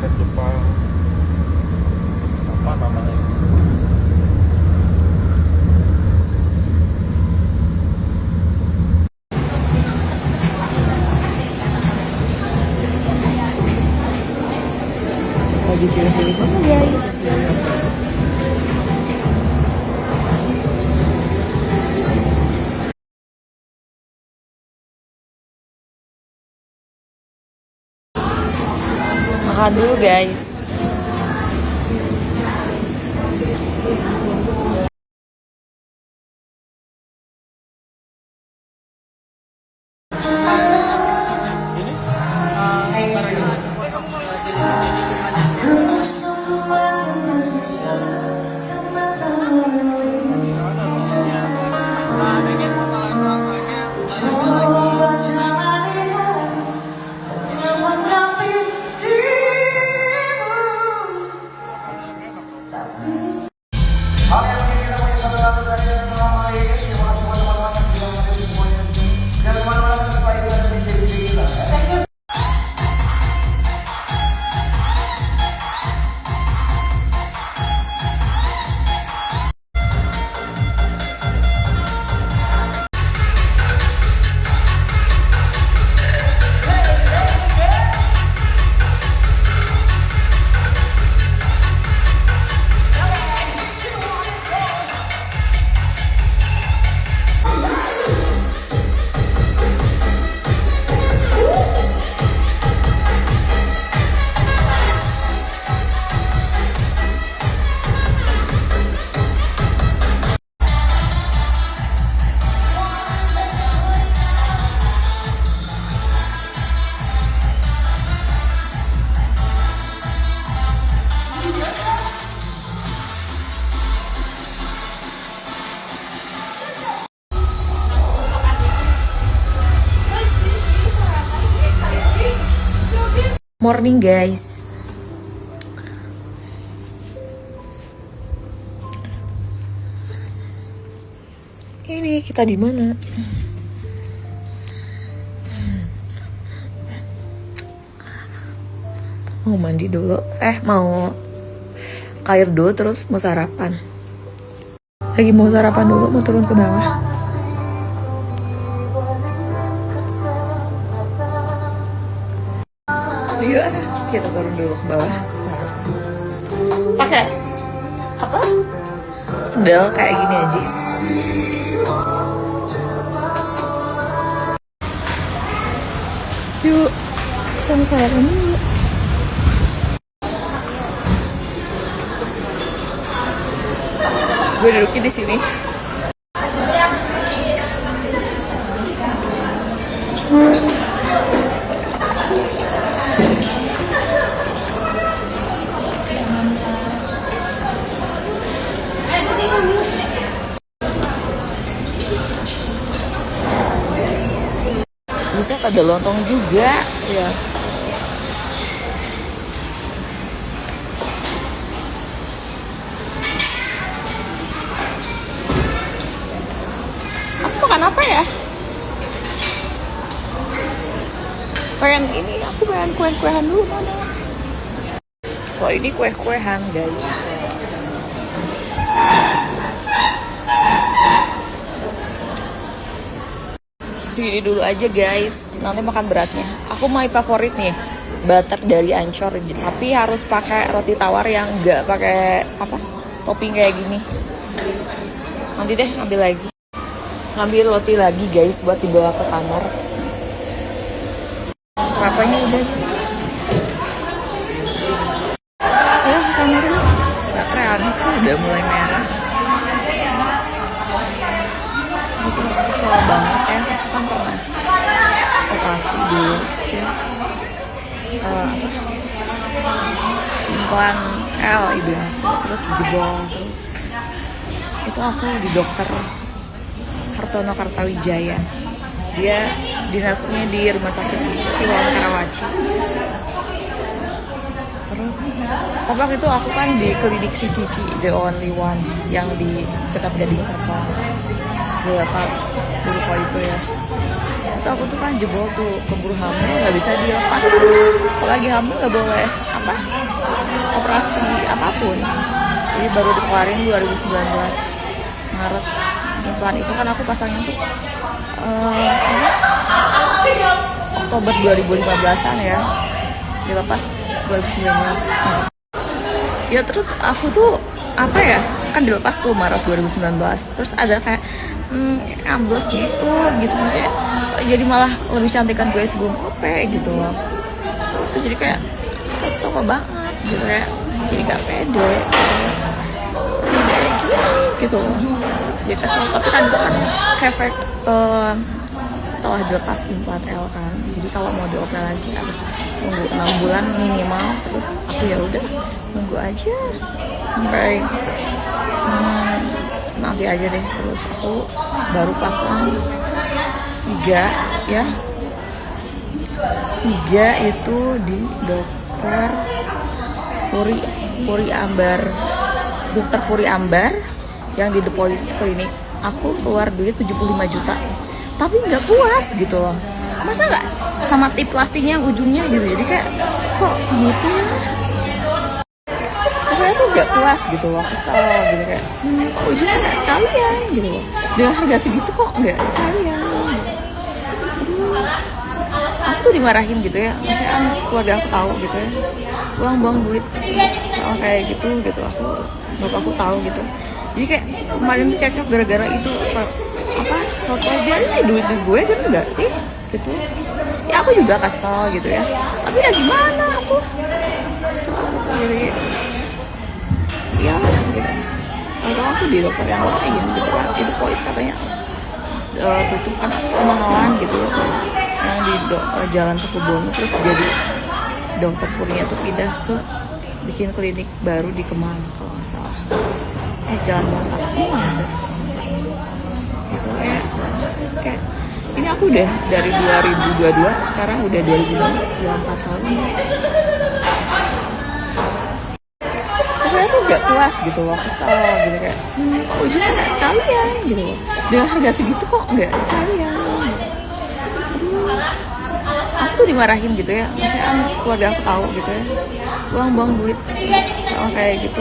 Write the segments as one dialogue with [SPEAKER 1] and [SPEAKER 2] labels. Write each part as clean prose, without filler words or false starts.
[SPEAKER 1] tiket Jepang apa namanya.
[SPEAKER 2] Lagi pilih-pilih mana guys? Makan dulu guys. Morning guys. Ini kita di mana? Mau mandi dulu. Mau ke air dulu terus mau sarapan. Lagi mau sarapan dulu, mau turun ke bawah. Yuk, kita turun dulu ke bawah sarapan. Pakai apa? Sendal kayak gini aja. Yuk, kita sarapan dulu. Gue duduknya di sini. Bisa ada lontong juga ya. Aku makan apa ya? Pengen ini, aku pengen kue-kuehan dulu mana. So ini kue-kuehan guys. Segini dulu aja guys, nanti makan beratnya. Aku my favorit nih, butter dari Ancor, tapi harus pakai roti tawar yang nggak pakai apa topping kayak gini. Nanti deh ngambil roti lagi guys buat dibawa ke kamar. Sarapannya udah guys. Ya ke kamar dulu. Baterai habis udah mulai merah. Itu kesel banget ya, aku kan pernah operasi dulu ya. Implan L itu terus jebol, terus itu aku di dokter Hartono Kartawijaya, dia dinasnya di rumah sakit Siloam Karawaci. Terus tapi waktu itu aku kan di klinik si Cici, the only one yang di dekat Gading Serpong, Boulevard Buruko itu ya. Terus aku tuh kan jebol tuh, keburu hamil, nggak bisa dilepas. Kalau lagi hamil nggak boleh operasi apapun. Jadi baru dikeluarin 2019 Maret. Implan itu kan aku pasangnya tuh Oktober 2015an ya, dilepas 2019. Ya terus aku tuh kan dilepas tuh Maret 2019. Terus ada kayak ambles gitu maksudnya jadi malah lebih cantikan gue sebelum OP gitu loh. Itu jadi kayak kesel banget gitu, kayak jadi gak pede kayak gitu loh. Jadi kesel, tapi kan itu kan efek setelah dilepas implan L kan. Jadi kalau mau dioper lagi harus nunggu 6 bulan minimal. Terus aku ya udah nunggu aja sampai nanti aja deh. Terus aku baru pasang 3 ya. 3 itu di dokter Puri Ambar, dokter Puri Ambar yang di The Police Clinic. Aku keluar duit 75 juta tapi nggak puas gitu loh. Masa nggak sama tip plastiknya yang ujungnya gitu, jadi kayak kok gitu ya. Pokoknya tuh nggak puas gitu loh, kesel gitu kayak kok ujungnya nggak sekalian gitu loh. Dengan harga segitu kok nggak sekalian. Aku tuh dimarahin gitu ya, makanya keluarga aku tahu gitu ya, buang-buang duit kayak gitu. Bapak aku tahu gitu. Jadi kayak kemarin tuh check up gara-gara itu soto, biarin duit gue kan enggak sih gitu. Ya aku juga kesel gitu ya, tapi ya gimana aku kesel gitu ya gitu. Kalau aku di dokter yang lain gitu kan, itu polis katanya tutup kan kemahalan gitu ya, yang di Jalan Tekubono. Terus jadi si dokter Purnya tuh pindah ke bikin klinik baru di Kemang kalau nggak salah, Jalan Bangka Kemang deh gitu. Kayak ini aku udah dari 2022 sekarang udah 2024 tahun. Pokoknya tuh gak puas gitu loh, kesel gitu kayak kok ujungnya gak sekalian gitu loh. Dengan harga segitu kok gak sekalian. Aku tuh dimarahin gitu ya, makanya keluarga aku tahu gitu ya, buang-buang duit kayak gitu.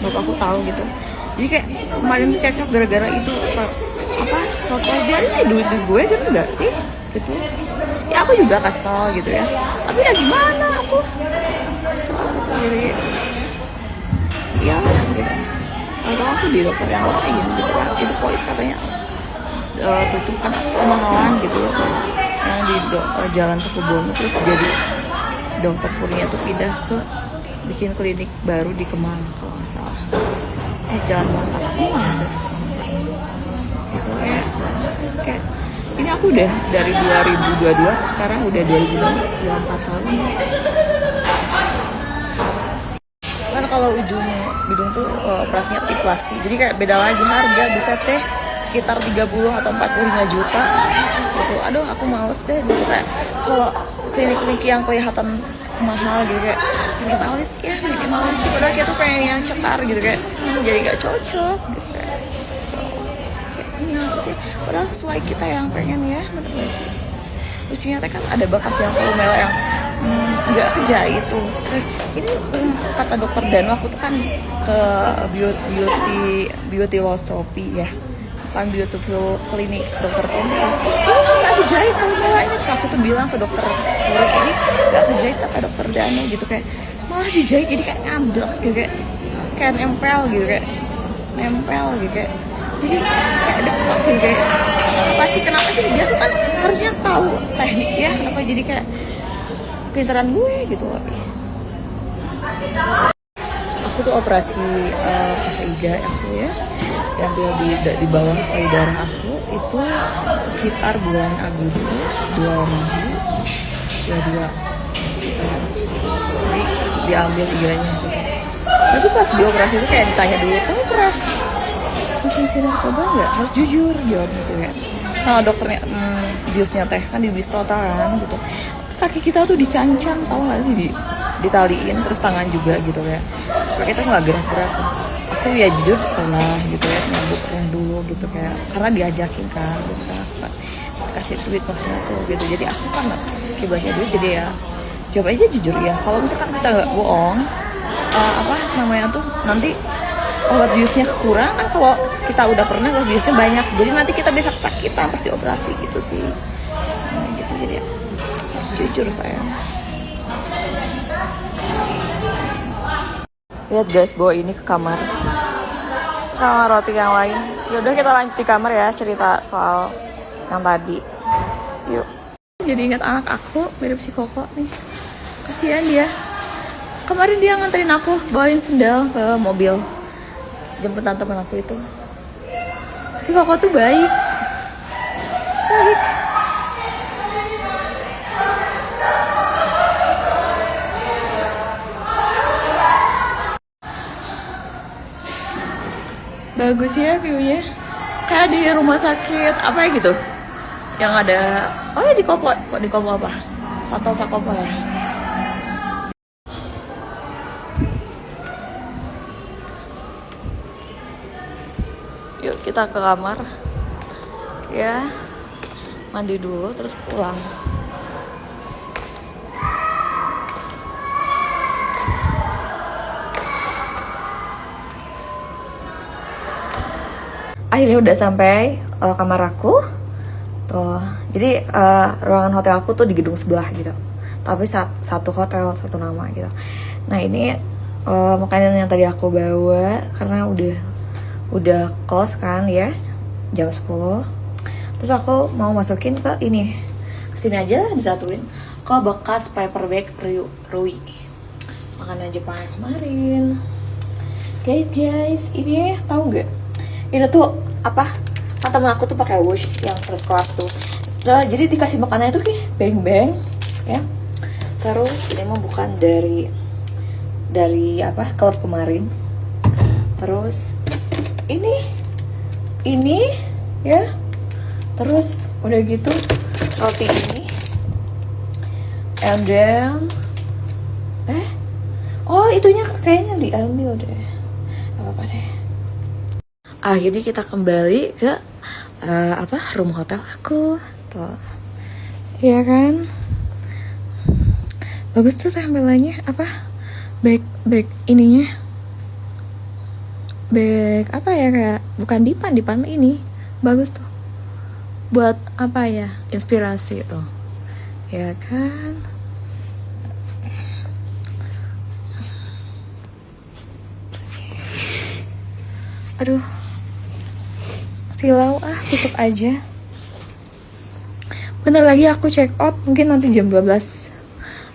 [SPEAKER 2] Bapak aku tahu gitu. Jadi kayak kemarin tuh check up gara-gara itu soto, biarin duit gue kan enggak sih gitu. Ya aku juga kesel gitu ya, tapi ya gimana aku kesel gitu ya gitu. Kalau aku di dokter yang lain gitu kan, itu polis katanya tutup kan kemahalan gitu ya, yang di Jalan Tekubono. Terus jadi si dokter Purnya tuh pindah ke bikin klinik baru di Kemang kalau nggak salah, Jalan Bangka Kemang deh gitu. Kayak ini aku udah dari 2022 sekarang udah 2024 tahun. Kan kalau ujung hidung tuh operasinya tip plastik, jadi kayak beda lagi harga, buset deh, sekitar 30 atau 45 juta gitu. Aduh aku males deh gitu. Kayak kalau klinik-klinik yang kelihatan mahal gitu kayak minimalis gitu, padahal kita tuh pengen yang cetar gitu, kayak jadi gak cocok gitu kayak. Ini apa sih, padahal sesuai kita yang pengen ya, bener gak sih? Lucunya kan ada bekas yang volumela yang nggak kejahit tuh. Ini kata dokter Dan, aku tuh kan ke beauty losopi ya, bukan beautiful clinic, dokter Tommy. Ini nggak kejahit volumelanya. Terus aku tuh bilang ke dokter Murid, ini nggak kejahit kata dokter Dano gitu, kayak malah dijahit jadi kayak ngablek gitu, kayak nempel gitu, kayak jadi kayak dekat gitu, kayak kenapa sih dia tuh kan harusnya tahu teknik ya, kenapa jadi kayak pinteran gue gitu loh. Aku tuh operasi iga aku ya, diambil di bawah payudara aku itu sekitar bulan Agustus 2022. Jadi diambil iganya gitu. Tapi pas di operasi itu kayak ditanya dulu, kamu pernah konsumsi narkoba nggak? Harus jujur jawab gitu ya. Sama dokternya, biusnya teh kan di bis total kan gitu. Kaki kita tuh dicancang, tau nggak sih, ditaliin, terus tangan juga gitu ya, supaya kita nggak gerak-gerak. Aku ya jujur pernah gitu ya, nyambut pernah dulu gitu, kayak karena diajakin kan gitu kan, kasih duit maksudnya tuh gitu. Jadi aku kan akibatnya duit, jadi ya Jawab aja jujur ya. Kalau misalkan kita nggak bohong, apa namanya tuh, nanti obat biusnya kurang kan. Kalau kita udah pernah obat biusnya banyak, jadi nanti kita bisa kesakitan pasti operasi gitu sih. Nah, gitu jadi ya, harus jujur sayang. Lihat guys, bawa ini ke kamar sama roti yang lain. Yaudah kita lanjut di kamar ya, cerita soal yang tadi. Yuk. Jadi ingat anak aku mirip si Koko nih. Kasihan dia. Kemarin dia nganterin aku bawain sendal ke mobil jemputan teman aku itu. Si Koko tuh baik. Baik. Bagus ya view-nya. Kayak di rumah sakit apa ya gitu. Yang ada, oh ya di Kopo, kok di Kopo apa? Satu Sakopo ya. Yuk kita ke kamar. Ya. Mandi dulu terus pulang. Akhirnya udah sampai kamar aku tuh. Jadi ruangan hotel aku tuh di gedung sebelah gitu, tapi satu hotel satu nama gitu. Nah ini makanan yang tadi aku bawa karena udah close kan ya, jam 10. Terus aku mau masukin ke ini, kesini aja disatuin ke bekas paper bag Rui makanan Jepang kemarin. Guys ini tahu nggak, ini tuh apa, kan temen aku tuh pakai Wush yang first class tuh. Nah, jadi dikasih makanannya tuh kayak beng-beng ya. Terus ini mah bukan dari apa klub kemarin. Terus ini ya. Terus udah gitu roti ini, and then oh itunya kayaknya diambil deh, apa deh. Akhirnya kita kembali ke room hotel aku tuh, ya kan. Bagus tuh tampilannya, apa bag ininya, bag apa ya, kayak bukan dipan ini bagus tuh, buat apa ya, inspirasi tuh, ya kan. Aduh, silau tutup aja. Bentar lagi aku check out, mungkin nanti jam 12.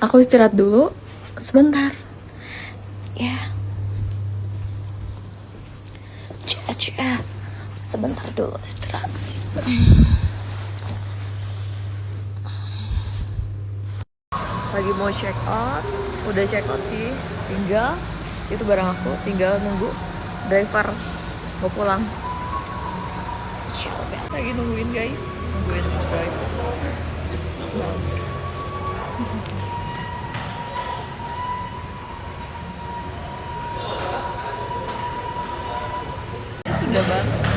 [SPEAKER 2] Aku istirahat dulu sebentar ya. Sebentar dulu istirahat. Lagi mau check out, udah check out sih, tinggal itu barang aku, tinggal nunggu driver mau pulang. Lagi nungguin guys, nungguin driver. Sudah banget.